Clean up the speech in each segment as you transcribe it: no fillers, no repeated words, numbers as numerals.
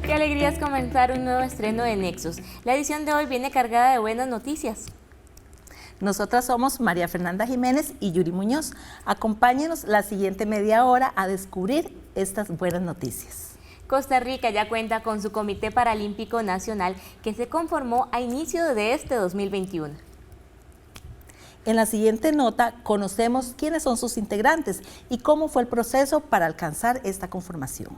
Qué alegría es comenzar un nuevo estreno de Nexos. La edición de hoy viene cargada de buenas noticias. Nosotras somos María Fernanda Jiménez y Yuri Muñoz. Acompáñenos la siguiente media hora a descubrir estas buenas noticias. Costa Rica ya cuenta con su Comité Paralímpico Nacional que se conformó a inicio de este 2021. En la siguiente nota conocemos quiénes son sus integrantes y cómo fue el proceso para alcanzar esta conformación.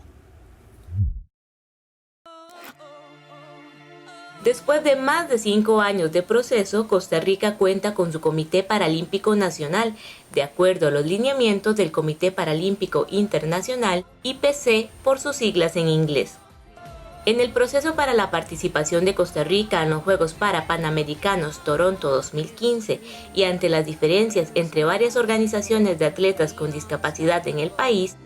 Después de más de 5 años de proceso, Costa Rica cuenta con su Comité Paralímpico Nacional, de acuerdo a los lineamientos del Comité Paralímpico Internacional, IPC por sus siglas en inglés. En el proceso para la participación de Costa Rica en los Juegos Parapanamericanos Toronto 2015 y ante las diferencias entre varias organizaciones de atletas con discapacidad en el país,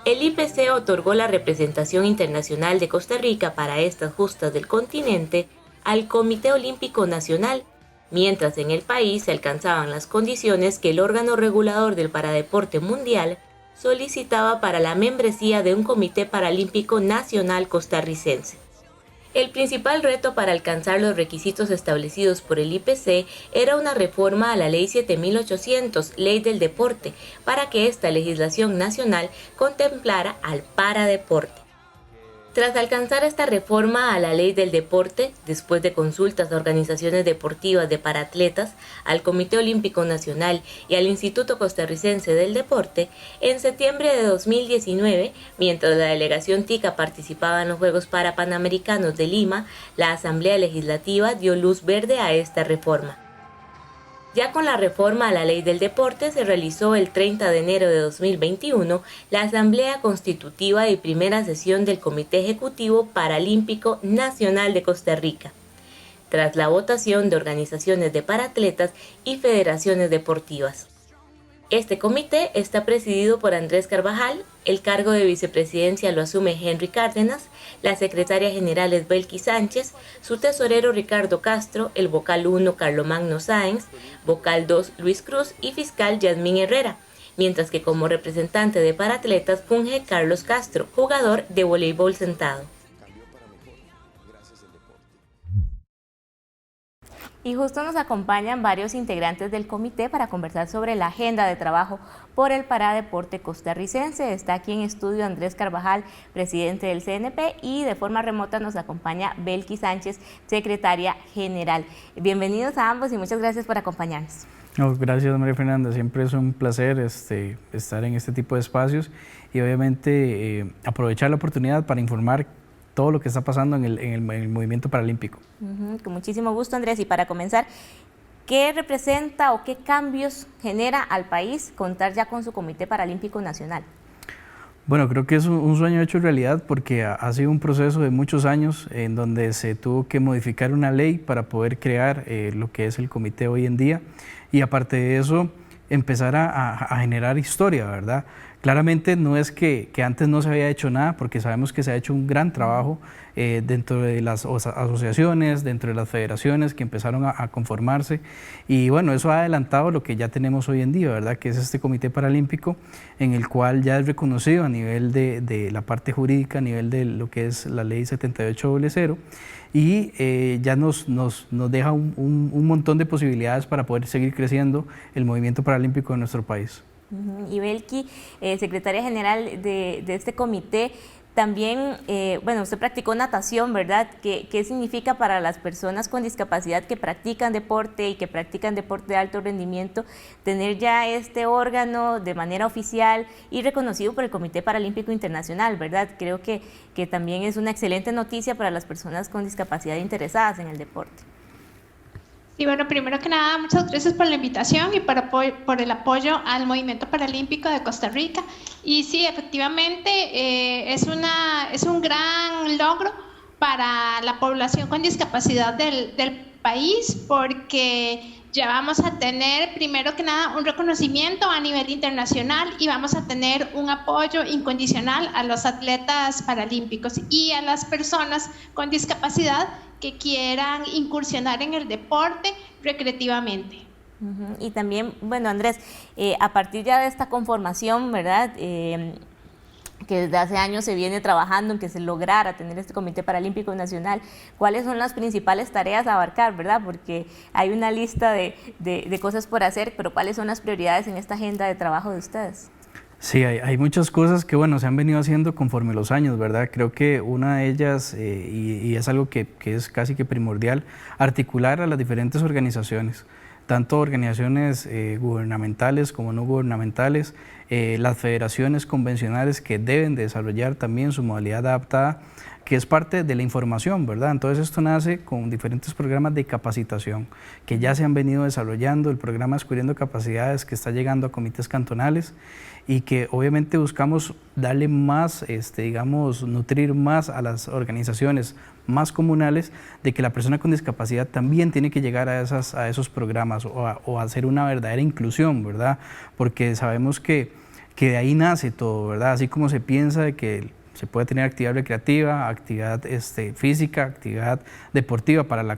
el IPC otorgó la representación internacional de Costa Rica para estas justas del continente al Comité Olímpico Nacional, mientras en el país se alcanzaban las condiciones que el órgano regulador del paradeporte mundial solicitaba para la membresía de un Comité Paralímpico Nacional costarricense. El principal reto para alcanzar los requisitos establecidos por el IPC era una reforma a la Ley 7800, Ley del Deporte, para que esta legislación nacional contemplara al paradeporte. Tras alcanzar esta reforma a la Ley del Deporte, después de consultas a organizaciones deportivas de paratletas, al Comité Olímpico Nacional y al Instituto Costarricense del Deporte, en septiembre de 2019, mientras la delegación TICA participaba en los Juegos Parapanamericanos de Lima, la Asamblea Legislativa dio luz verde a esta reforma. Ya con la reforma a la Ley del Deporte se realizó el 30 de enero de 2021 la Asamblea Constitutiva y primera sesión del Comité Ejecutivo Paralímpico Nacional de Costa Rica, tras la votación de organizaciones de paratletas y federaciones deportivas. Este comité está presidido por Andrés Carvajal, el cargo de vicepresidencia lo asume Henry Cárdenas, la secretaria general es Belkis Sánchez, su tesorero Ricardo Castro, el vocal 1 Carlomagno Sáenz, vocal 2 Luis Cruz y fiscal Yasmín Herrera, mientras que como representante de paratletas funge Carlos Castro, jugador de voleibol sentado. Y justo nos acompañan varios integrantes del comité para conversar sobre la agenda de trabajo por el paradeporte costarricense. Está aquí en estudio Andrés Carvajal, presidente del CNP, y de forma remota nos acompaña Belkis Sánchez, secretaria general. Bienvenidos a ambos y muchas gracias por acompañarnos. Gracias, María Fernanda. Siempre es un placer estar en este tipo de espacios y obviamente aprovechar la oportunidad para informar todo lo que está pasando en el movimiento paralímpico. Con muchísimo gusto, Andrés. Y para comenzar, ¿qué representa o qué cambios genera al país contar ya con su Comité Paralímpico Nacional? Bueno, creo que es un sueño hecho realidad porque ha sido un proceso de muchos años en donde se tuvo que modificar una ley para poder crear lo que es el comité hoy en día y aparte de eso empezar a generar historia, ¿verdad? Claramente no es que antes no se había hecho nada, porque sabemos que se ha hecho un gran trabajo dentro de las asociaciones, dentro de las federaciones que empezaron a conformarse y bueno, eso ha adelantado lo que ya tenemos hoy en día, ¿verdad? Que es este Comité Paralímpico en el cual ya es reconocido a nivel de la parte jurídica, a nivel de lo que es la Ley 7800 y ya nos deja un montón de posibilidades para poder seguir creciendo el movimiento paralímpico de nuestro país. Y Belkis, secretaria general de este comité, también, bueno, usted practicó natación, ¿verdad? ¿Qué significa para las personas con discapacidad que practican deporte y que practican deporte de alto rendimiento tener ya este órgano de manera oficial y reconocido por el Comité Paralímpico Internacional, ¿verdad? Creo que también es una excelente noticia para las personas con discapacidad interesadas en el deporte. Y bueno, primero que nada, muchas gracias por la invitación y por el apoyo al Movimiento Paralímpico de Costa Rica. Y sí, efectivamente, es un gran logro para la población con discapacidad del país, porque ya vamos a tener, primero que nada, un reconocimiento a nivel internacional y vamos a tener un apoyo incondicional a los atletas paralímpicos y a las personas con discapacidad que quieran incursionar en el deporte recreativamente. Y también, bueno, Andrés, a partir ya de esta conformación, ¿verdad?, que desde hace años se viene trabajando en que se lograra tener este Comité Paralímpico Nacional, ¿cuáles son las principales tareas a abarcar, verdad? Porque hay una lista de cosas por hacer, pero ¿cuáles son las prioridades en esta agenda de trabajo de ustedes? Sí, hay muchas cosas que, bueno, se han venido haciendo conforme los años, ¿verdad? Creo que una de ellas, y es algo que es casi que primordial, articular a las diferentes organizaciones, tanto organizaciones gubernamentales como no gubernamentales, las federaciones convencionales que deben desarrollar también su modalidad adaptada, que es parte de la información, ¿verdad? Entonces esto nace con diferentes programas de capacitación que ya se han venido desarrollando, el programa Descubriendo Capacidades que está llegando a comités cantonales y que obviamente buscamos darle más, digamos, nutrir más a las organizaciones más comunales de que la persona con discapacidad también tiene que llegar a esos programas o a hacer una verdadera inclusión, ¿verdad? Porque sabemos que de ahí nace todo, ¿verdad? Así como se piensa de que se puede tener actividad recreativa, actividad física, actividad deportiva para la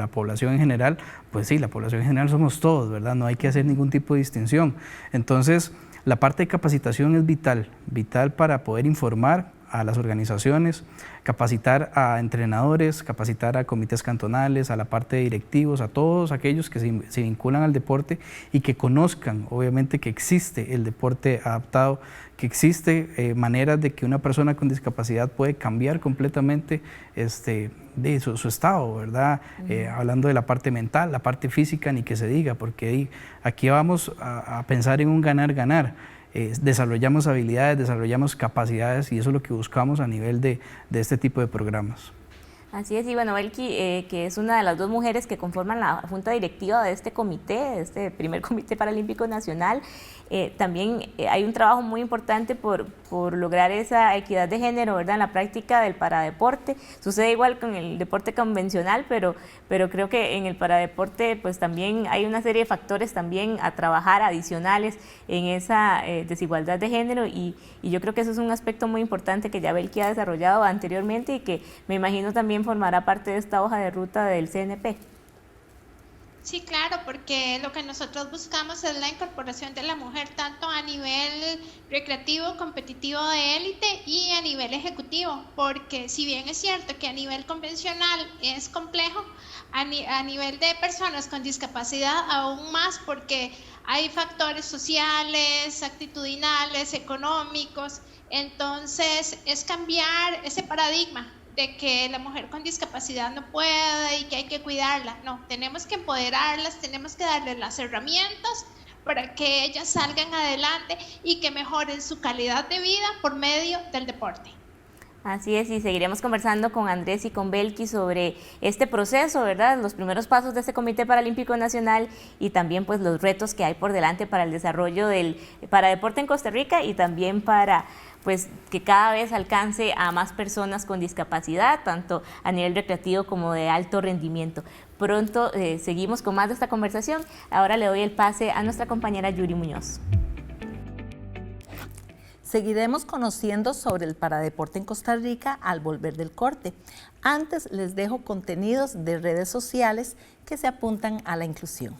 población en general, pues sí, la población en general somos todos, ¿verdad? No hay que hacer ningún tipo de distinción. Entonces, la parte de capacitación es vital para poder informar a las organizaciones, capacitar a entrenadores, capacitar a comités cantonales, a la parte de directivos, a todos aquellos que se vinculan al deporte y que conozcan, obviamente, que existe el deporte adaptado, que existe maneras de que una persona con discapacidad puede cambiar completamente de su estado, ¿verdad? Hablando de la parte mental, la parte física, ni que se diga, porque aquí vamos a pensar en un ganar-ganar. Desarrollamos habilidades, desarrollamos capacidades y eso es lo que buscamos a nivel de este tipo de programas. Así es, y bueno, Belki, que es una de las dos mujeres que conforman la junta directiva de este comité, de este primer Comité Paralímpico Nacional, también hay un trabajo muy importante por lograr esa equidad de género, ¿verdad?, en la práctica del paradeporte. Sucede igual con el deporte convencional, pero creo que en el paradeporte pues también hay una serie de factores también a trabajar adicionales en esa desigualdad de género y yo creo que eso es un aspecto muy importante que ya Belki ha desarrollado anteriormente y que me imagino también formará parte de esta hoja de ruta del CNP. Sí, claro, porque lo que nosotros buscamos es la incorporación de la mujer tanto a nivel recreativo, competitivo de élite y a nivel ejecutivo, porque si bien es cierto que a nivel convencional es complejo, a nivel de personas con discapacidad aún más, porque hay factores sociales, actitudinales, económicos, entonces es cambiar ese paradigma de que la mujer con discapacidad no puede y que hay que cuidarla. No, tenemos que empoderarlas, tenemos que darles las herramientas para que ellas salgan adelante y que mejoren su calidad de vida por medio del deporte. Así es, y seguiremos conversando con Andrés y con Belki sobre este proceso, ¿verdad? Los primeros pasos de este Comité Paralímpico Nacional y también pues los retos que hay por delante para el desarrollo del paradeporte en Costa Rica y también para pues que cada vez alcance a más personas con discapacidad, tanto a nivel recreativo como de alto rendimiento. Pronto seguimos con más de esta conversación. Ahora le doy el pase a nuestra compañera Yuri Muñoz. Seguiremos conociendo sobre el paradeporte en Costa Rica al volver del corte. Antes les dejo contenidos de redes sociales que se apuntan a la inclusión.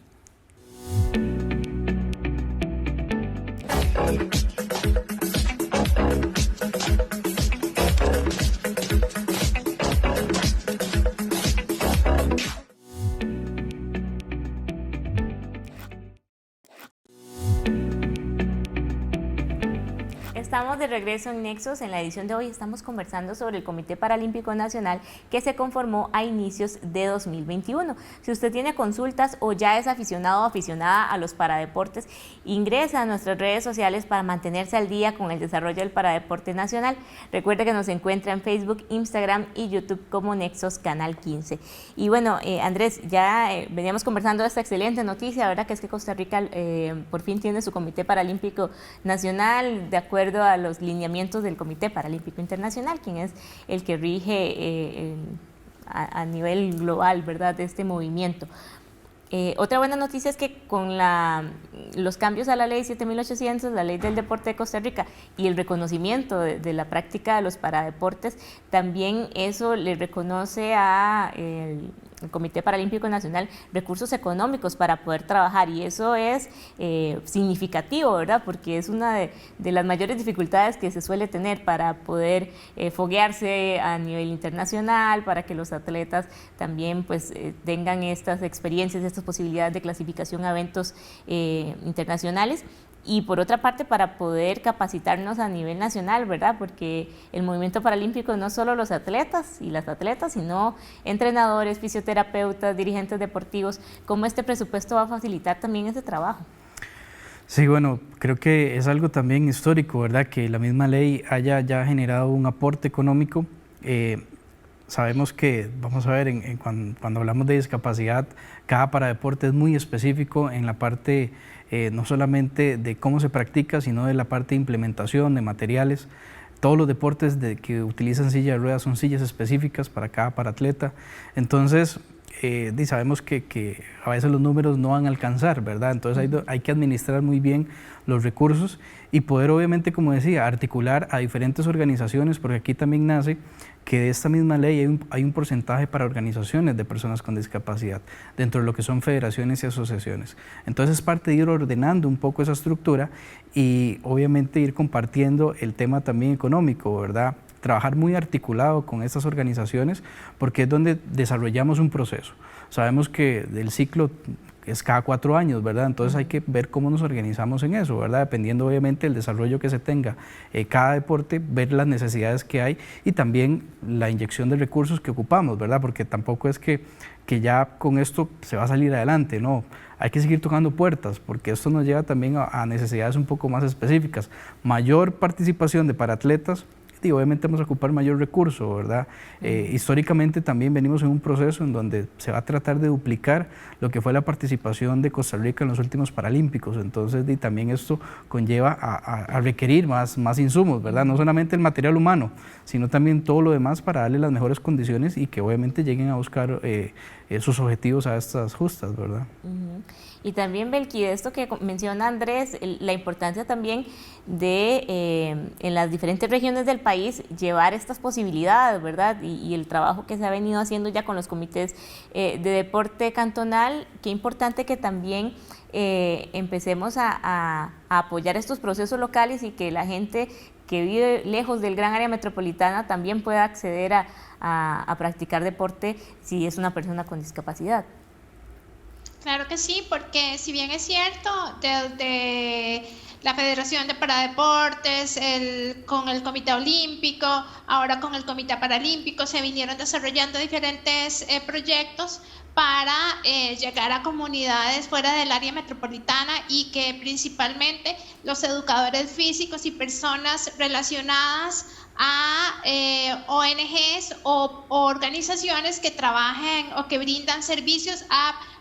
Estamos de regreso en Nexos. En la edición de hoy estamos conversando sobre el Comité Paralímpico Nacional que se conformó a inicios de 2021. Si usted tiene consultas o ya es aficionado o aficionada a los paradeportes, ingresa a nuestras redes sociales para mantenerse al día con el desarrollo del paradeporte nacional. Recuerde que nos encuentra en Facebook, Instagram y YouTube como Nexos Canal 15. Y bueno, Andrés, ya veníamos conversando de esta excelente noticia, ¿verdad? Que es que Costa Rica por fin tiene su Comité Paralímpico Nacional de acuerdo a los lineamientos del Comité Paralímpico Internacional, quien es el que rige a nivel global, ¿verdad?, de este movimiento. Otra buena noticia es que con los cambios a la ley 7800, la ley del deporte de Costa Rica y el reconocimiento de la práctica de los paradeportes, también eso le reconoce a el Comité Paralímpico Nacional recursos económicos para poder trabajar, y eso es significativo, ¿verdad? Porque es una de las mayores dificultades que se suele tener para poder foguearse a nivel internacional, para que los atletas también pues tengan estas experiencias, estas posibilidades de clasificación a eventos internacionales. Y por otra parte, para poder capacitarnos a nivel nacional, ¿verdad? Porque el movimiento paralímpico no solo los atletas y las atletas, sino entrenadores, fisioterapeutas, dirigentes deportivos. ¿Cómo este presupuesto va a facilitar también ese trabajo? Sí, bueno, creo que es algo también histórico, ¿verdad? Que la misma ley haya ya generado un aporte económico. Sabemos que, vamos a ver, cuando hablamos de discapacidad, cada paradeporte es muy específico en la parte no solamente de cómo se practica, sino de la parte de implementación, de materiales. Todos los deportes que utilizan silla de ruedas son sillas específicas para cada paratleta. Entonces, sabemos que a veces los números no van a alcanzar, ¿verdad? Entonces hay que administrar muy bien los recursos y poder, obviamente, como decía, articular a diferentes organizaciones, porque aquí también nace que de esta misma ley hay un porcentaje para organizaciones de personas con discapacidad, dentro de lo que son federaciones y asociaciones. Entonces es parte de ir ordenando un poco esa estructura y obviamente ir compartiendo el tema también económico, ¿verdad? Trabajar muy articulado con estas organizaciones, porque es donde desarrollamos un proceso. Sabemos que el ciclo es cada 4 años, ¿verdad? Entonces hay que ver cómo nos organizamos en eso, ¿verdad? Dependiendo obviamente del desarrollo que se tenga cada deporte, ver las necesidades que hay y también la inyección de recursos que ocupamos, ¿verdad? Porque tampoco es que ya con esto se va a salir adelante, no. Hay que seguir tocando puertas, porque esto nos lleva también a necesidades un poco más específicas. Mayor participación de paratletas, y obviamente vamos a ocupar mayor recurso, ¿verdad? Históricamente también venimos en un proceso en donde se va a tratar de duplicar lo que fue la participación de Costa Rica en los últimos Paralímpicos, entonces también esto conlleva a requerir más insumos, ¿verdad? No solamente el material humano, sino también todo lo demás para darle las mejores condiciones y que obviamente lleguen a buscar sus objetivos a estas justas, ¿verdad? Y también, Belki, de esto que menciona Andrés, la importancia también de en las diferentes regiones del país llevar estas posibilidades, ¿verdad? Y el trabajo que se ha venido haciendo ya con los comités de deporte cantonal, qué importante que también empecemos a apoyar estos procesos locales y que la gente que vive lejos del gran área metropolitana también pueda acceder a practicar deporte si es una persona con discapacidad. Claro que sí, porque si bien es cierto, desde la Federación de Paradeportes, con el Comité Olímpico, ahora con el Comité Paralímpico, se vinieron desarrollando diferentes proyectos para llegar a comunidades fuera del área metropolitana y que principalmente los educadores físicos y personas relacionadas a ONGs o organizaciones que trabajen o que brindan servicios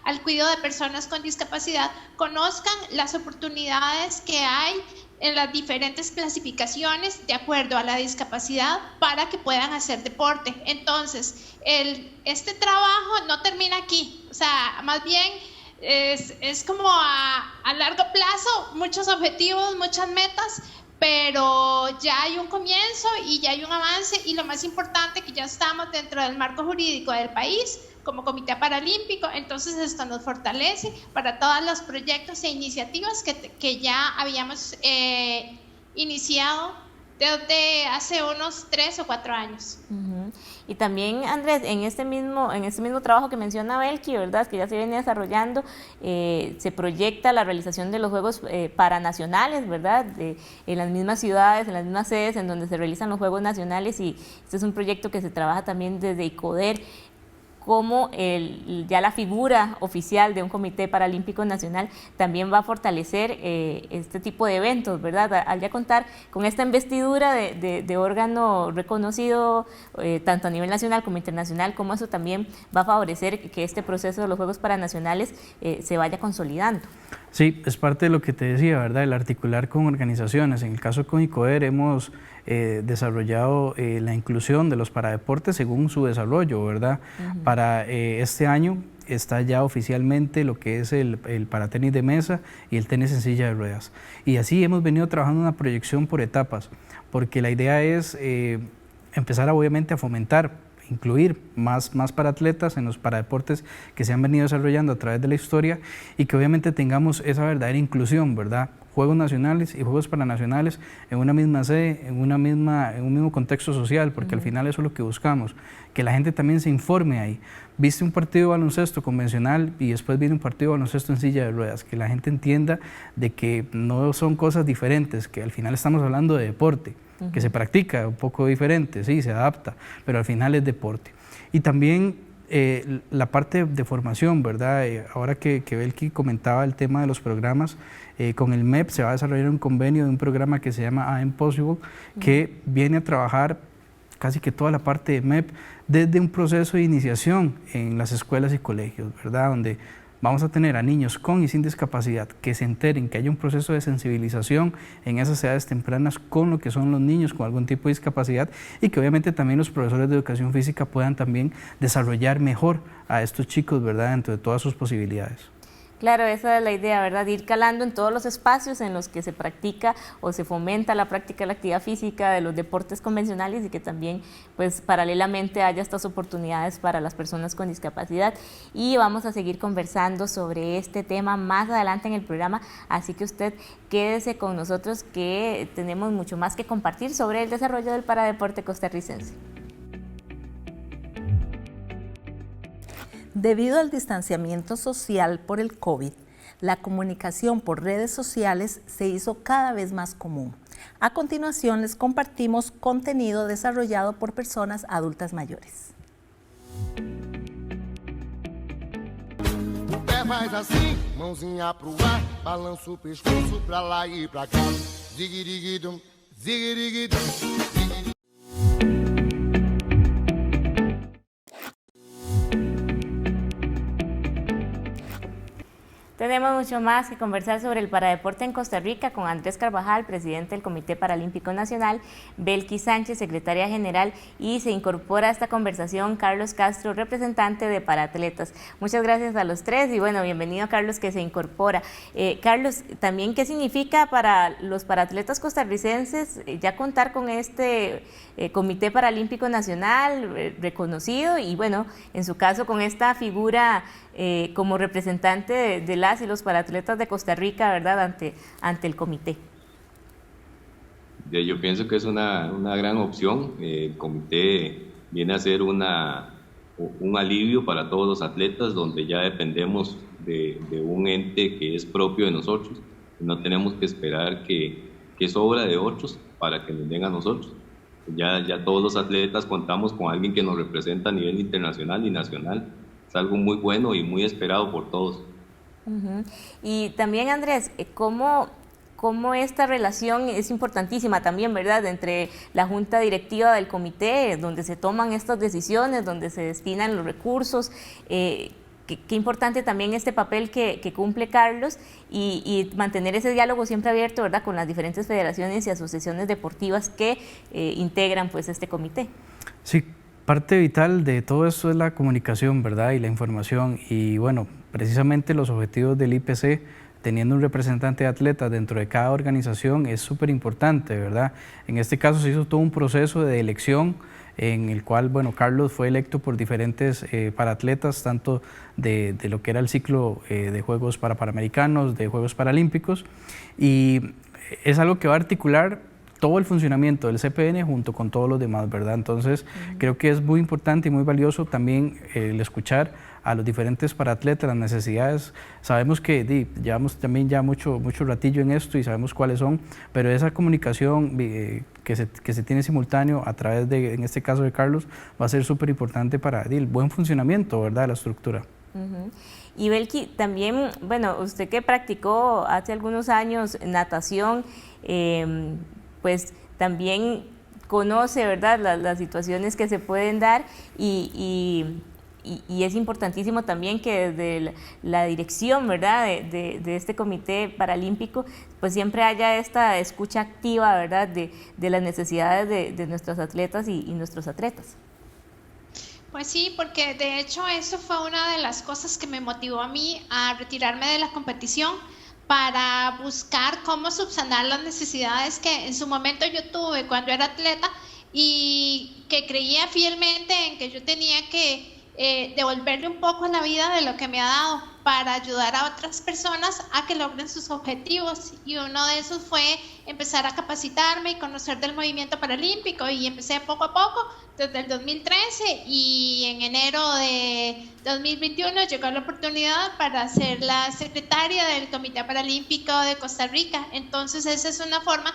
al cuidado de personas con discapacidad conozcan las oportunidades que hay en las diferentes clasificaciones de acuerdo a la discapacidad para que puedan hacer deporte. Entonces, este trabajo no termina aquí, o sea, más bien es como a largo plazo, muchos objetivos, muchas metas, pero ya hay un comienzo y ya hay un avance y lo más importante que ya estamos dentro del marco jurídico del país como Comité Paralímpico, entonces esto nos fortalece para todos los proyectos e iniciativas que ya habíamos iniciado desde hace unos 3 o 4 años. Y también, Andrés, en este mismo trabajo que menciona Belki, ¿verdad?, que ya se viene desarrollando, se proyecta la realización de los Juegos Paranacionales, ¿verdad?, en las mismas ciudades, en las mismas sedes en donde se realizan los Juegos Nacionales, y este es un proyecto que se trabaja también desde ICODER, como ya la figura oficial de un Comité Paralímpico Nacional también va a fortalecer este tipo de eventos, ¿verdad? Al ya contar con esta investidura de órgano reconocido tanto a nivel nacional como internacional, como eso también va a favorecer que este proceso de los Juegos Paranacionales se vaya consolidando. Sí, es parte de lo que te decía, ¿verdad? El articular con organizaciones. En el caso con ICODER hemos desarrollado la inclusión de los paradeportes según su desarrollo, ¿verdad? Para este año está ya oficialmente lo que es el paratenis de mesa y el tenis en silla de ruedas. Y así hemos venido trabajando una proyección por etapas, porque la idea es empezar obviamente a fomentar incluir más paratletas en los paradeportes que se han venido desarrollando a través de la historia y que obviamente tengamos esa verdadera inclusión, ¿verdad? Juegos nacionales y Juegos Paranacionales en una misma sede, en un mismo contexto social, porque al final eso es lo que buscamos, que la gente también se informe ahí. Viste un partido de baloncesto convencional y después viene un partido de baloncesto en silla de ruedas, que la gente entienda de que no son cosas diferentes, que al final estamos hablando de deporte, que se practica un poco diferente, sí, se adapta, pero al final es deporte. Y también la parte de formación, ¿verdad? Ahora que Belki comentaba el tema de los programas, con el MEP se va a desarrollar un convenio de un programa que se llama I'm Possible, que viene a trabajar casi que toda la parte de MEP desde un proceso de iniciación en las escuelas y colegios, ¿verdad? Donde vamos a tener a niños con y sin discapacidad que se enteren, que haya un proceso de sensibilización en esas edades tempranas con lo que son los niños con algún tipo de discapacidad y que obviamente también los profesores de educación física puedan también desarrollar mejor a estos chicos, ¿verdad? Dentro de todas sus posibilidades. Claro, esa es la idea, ¿verdad? De ir calando en todos los espacios en los que se practica o se fomenta la práctica de la actividad física, de los deportes convencionales y que también, pues, paralelamente haya estas oportunidades para las personas con discapacidad. Y vamos a seguir conversando sobre este tema más adelante en el programa, así que usted quédese con nosotros que tenemos mucho más que compartir sobre el desarrollo del paradeporte costarricense. Debido al distanciamiento social por el COVID, la comunicación por redes sociales se hizo cada vez más común. A continuación les compartimos contenido desarrollado por personas adultas mayores. O pé faz assim, mãozinha pro ar, balança o pescoço pra lá e pra cá. Ziguiriguidum, ziguiriguidum, ziguiriguidum. Tenemos mucho más que conversar sobre el paradeporte en Costa Rica con Andrés Carvajal, presidente del Comité Paralímpico Nacional, Belki Sánchez, secretaria general, y se incorpora a esta conversación Carlos Castro, representante de Paratletas. Muchas gracias a los tres y bueno, bienvenido Carlos que se incorpora. Carlos, también ¿qué significa para los paratletas costarricenses ya contar con este Comité Paralímpico Nacional reconocido y bueno, en su caso con esta figura como representante de las y los paratletas de Costa Rica, ¿verdad?, ante el comité? Yo pienso que es una gran opción. El comité viene a ser un alivio para todos los atletas, donde ya dependemos de un ente que es propio de nosotros. No tenemos que esperar que es obra de otros para que nos den a nosotros. Ya todos los atletas contamos con alguien que nos representa a nivel internacional y nacional. Es algo muy bueno y muy esperado por todos. Y también, Andrés, ¿cómo esta relación es importantísima también, ¿verdad?, entre la junta directiva del comité, donde se toman estas decisiones, donde se destinan los recursos? Qué importante también este papel que cumple Carlos y mantener ese diálogo siempre abierto, ¿verdad?, con las diferentes federaciones y asociaciones deportivas que integran pues este comité. Sí. Parte vital de todo esto es la comunicación, ¿verdad?, y la información. Y bueno, precisamente los objetivos del IPC, teniendo un representante de atletas dentro de cada organización, es súper importante, ¿verdad? En este caso se hizo todo un proceso de elección en el cual, bueno, Carlos fue electo por diferentes paratletas, tanto de lo que era el ciclo de Juegos Panamericanos, de Juegos Paralímpicos, y es algo que va a articular todo el funcionamiento del CPN junto con todos los demás, ¿verdad? Entonces, creo que es muy importante y muy valioso también el escuchar a los diferentes paratletas, las necesidades. Sabemos que llevamos también ya mucho ratillo en esto y sabemos cuáles son, pero esa comunicación que se tiene simultáneo a través de, en este caso de Carlos, va a ser súper importante para el buen funcionamiento, ¿verdad?, de la estructura. Y Belki, también, bueno, usted que practicó hace algunos años natación, pues también conoce, ¿verdad?, las situaciones que se pueden dar y es importantísimo también que desde la dirección, ¿verdad?, de este comité paralímpico, pues siempre haya esta escucha activa, ¿verdad?, de las necesidades de nuestras atletas y nuestros atletas. Pues sí, porque de hecho eso fue una de las cosas que me motivó a mí a retirarme de la competición, para buscar cómo subsanar las necesidades que en su momento yo tuve cuando era atleta y que creía fielmente en que yo tenía que devolverle un poco a la vida de lo que me ha dado para ayudar a otras personas a que logren sus objetivos, y uno de esos fue empezar a capacitarme y conocer del movimiento paralímpico, y empecé poco a poco desde el 2013, y en enero de 2021 llegó la oportunidad para ser la secretaria del Comité Paralímpico de Costa Rica. Entonces esa es una forma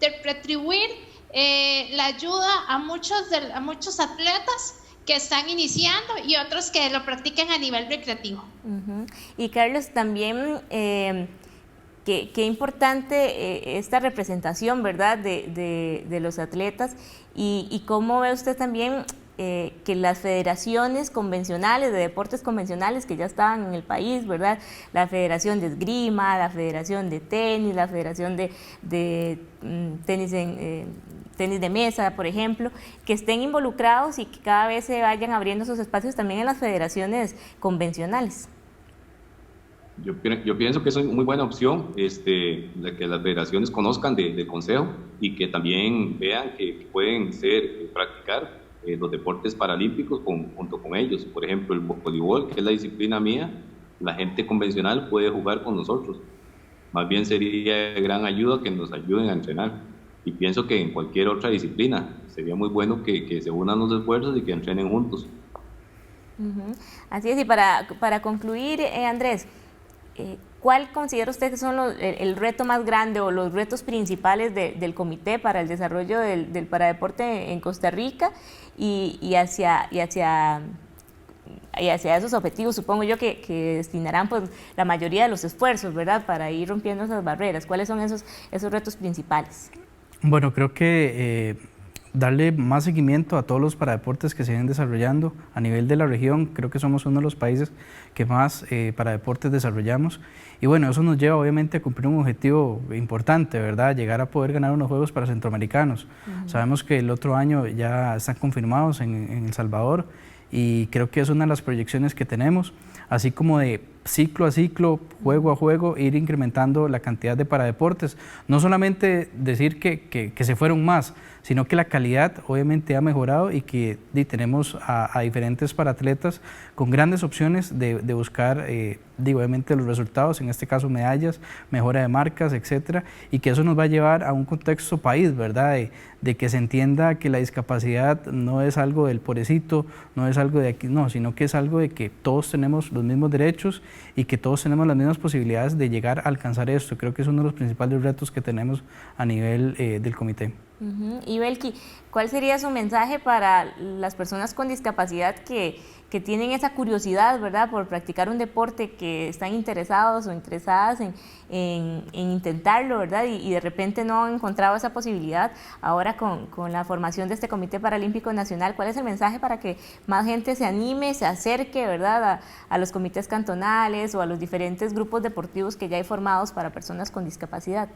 de retribuir la ayuda a muchos atletas que están iniciando y otros que lo practiquen a nivel recreativo. Y Carlos, también qué importante esta representación, ¿verdad?, de los atletas, y cómo ve usted también que las federaciones convencionales, de deportes convencionales que ya estaban en el país, ¿verdad?, la Federación de Esgrima, la Federación de Tenis, la Federación de tenis de mesa, por ejemplo, que estén involucrados y que cada vez se vayan abriendo esos espacios también en las federaciones convencionales. Yo pienso que es una muy buena opción, que las federaciones conozcan del consejo y que también vean que pueden practicar los deportes paralímpicos junto con ellos. Por ejemplo, el voleibol, que es la disciplina mía, la gente convencional puede jugar con nosotros. Más bien sería de gran ayuda que nos ayuden a entrenar. Y pienso que en cualquier otra disciplina sería muy bueno que se unan los esfuerzos y que entrenen juntos. Así es, y para concluir, Andrés, ¿cuál considera usted que son el reto más grande o los retos principales del Comité para el Desarrollo del Paradeporte en Costa Rica y hacia esos objetivos, supongo yo, que destinarán pues la mayoría de los esfuerzos, ¿verdad?, para ir rompiendo esas barreras? ¿Cuáles son esos retos principales? Bueno, creo que darle más seguimiento a todos los paradeportes que se vienen desarrollando a nivel de la región. Creo que somos uno de los países que más paradeportes desarrollamos, y bueno, eso nos lleva obviamente a cumplir un objetivo importante, ¿verdad?, llegar a poder ganar unos Juegos para Centroamericanos. Sabemos que el otro año ya están confirmados en El Salvador, y creo que es una de las proyecciones que tenemos, así como de ciclo a ciclo, juego a juego, ir incrementando la cantidad de paradeportes. No solamente decir que se fueron más, sino que la calidad obviamente ha mejorado, y que tenemos a diferentes paratletas con grandes opciones de buscar obviamente los resultados, en este caso medallas, mejora de marcas, etcétera, y que eso nos va a llevar a un contexto país, ¿verdad?, de que se entienda que la discapacidad no es algo del pobrecito, no es algo de aquí, no, sino que es algo de que todos tenemos los mismos derechos y que todos tenemos las mismas posibilidades de llegar a alcanzar esto. Creo que es uno de los principales retos que tenemos a nivel del comité. Y Belki, ¿cuál sería su mensaje para las personas con discapacidad que tienen esa curiosidad, ¿verdad?, por practicar un deporte, que están interesados o interesadas en intentarlo, ¿verdad?, y de repente no han encontrado esa posibilidad? Ahora con la formación de este Comité Paralímpico Nacional, ¿cuál es el mensaje para que más gente se anime, se acerque, ¿verdad?, a los comités cantonales o a los diferentes grupos deportivos que ya hay formados para personas con discapacidad?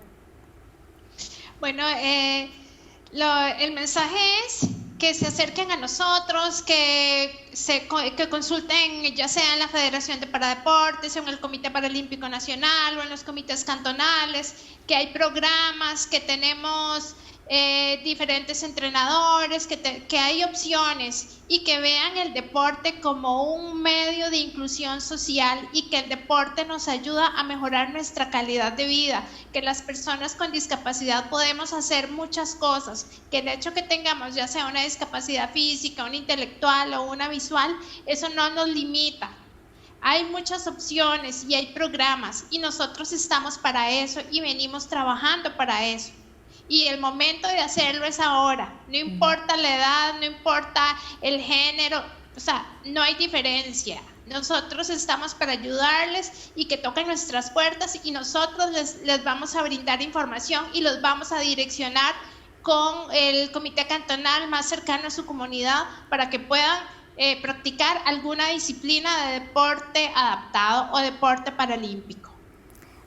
Bueno, el mensaje es que se acerquen a nosotros, que consulten ya sea en la Federación de Paradeportes, o en el Comité Paralímpico Nacional, o en los comités cantonales, que hay programas, que tenemos diferentes entrenadores, que hay opciones, y que vean el deporte como un medio de inclusión social, y que el deporte nos ayuda a mejorar nuestra calidad de vida, que las personas con discapacidad podemos hacer muchas cosas, que el hecho que tengamos ya sea una discapacidad física, una intelectual o una visual, eso no nos limita. Hay muchas opciones y hay programas, y nosotros estamos para eso y venimos trabajando para eso. Y el momento de hacerlo es ahora, no importa la edad, no importa el género, o sea, no hay diferencia. Nosotros estamos para ayudarles y que toquen nuestras puertas, y nosotros les vamos a brindar información y los vamos a direccionar con el comité cantonal más cercano a su comunidad para que puedan practicar alguna disciplina de deporte adaptado o deporte paralímpico.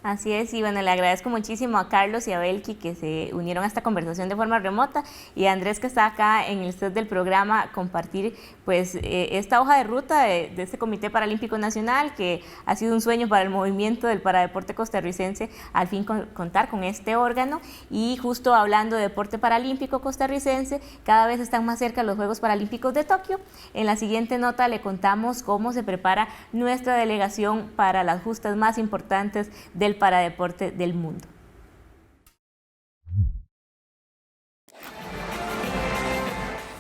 Así es, y bueno, le agradezco muchísimo a Carlos y a Belki que se unieron a esta conversación de forma remota y a Andrés que está acá en el set del programa compartir pues esta hoja de ruta de este Comité Paralímpico Nacional, que ha sido un sueño para el movimiento del paradeporte costarricense al fin contar con este órgano. Y justo hablando de deporte paralímpico costarricense, cada vez están más cerca los Juegos Paralímpicos de Tokio. En la siguiente nota le contamos cómo se prepara nuestra delegación para las justas más importantes del paradeporte del mundo.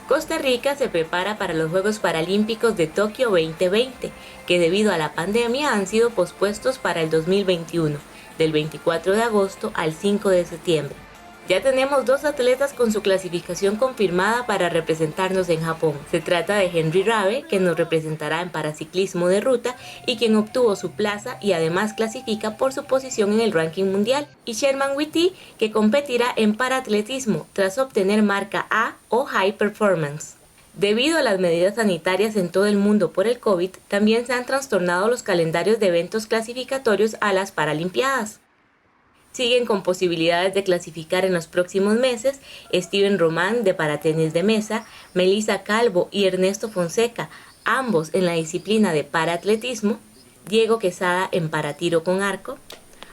Costa Rica se prepara para los Juegos Paralímpicos de Tokio 2020, que debido a la pandemia han sido pospuestos para el 2021, del 24 de agosto al 5 de septiembre. Ya tenemos 2 atletas con su clasificación confirmada para representarnos en Japón. Se trata de Henry Rabe, que nos representará en paraciclismo de ruta y quien obtuvo su plaza y además clasifica por su posición en el ranking mundial, y Sherman Witty, que competirá en paraatletismo tras obtener marca A o High Performance. Debido a las medidas sanitarias en todo el mundo por el COVID, también se han trastornado los calendarios de eventos clasificatorios a las Paralimpiadas. Siguen con posibilidades de clasificar en los próximos meses Steven Román de paratenis de mesa, Melissa Calvo y Ernesto Fonseca, ambos en la disciplina de paraatletismo, Diego Quesada en paratiro con arco,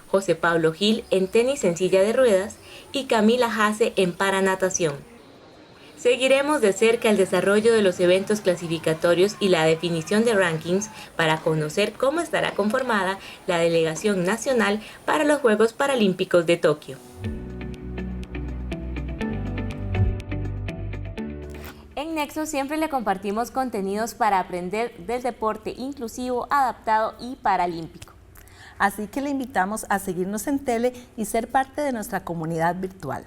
José Pablo Gil en tenis en silla de ruedas y Camila Jase en paranatación. Seguiremos de cerca el desarrollo de los eventos clasificatorios y la definición de rankings para conocer cómo estará conformada la delegación nacional para los Juegos Paralímpicos de Tokio. En Nexo siempre le compartimos contenidos para aprender del deporte inclusivo, adaptado y paralímpico. Así que le invitamos a seguirnos en tele y ser parte de nuestra comunidad virtual.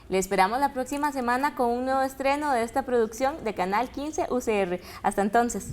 Le esperamos la próxima semana con un nuevo estreno de esta producción de Canal 15 UCR. Hasta entonces.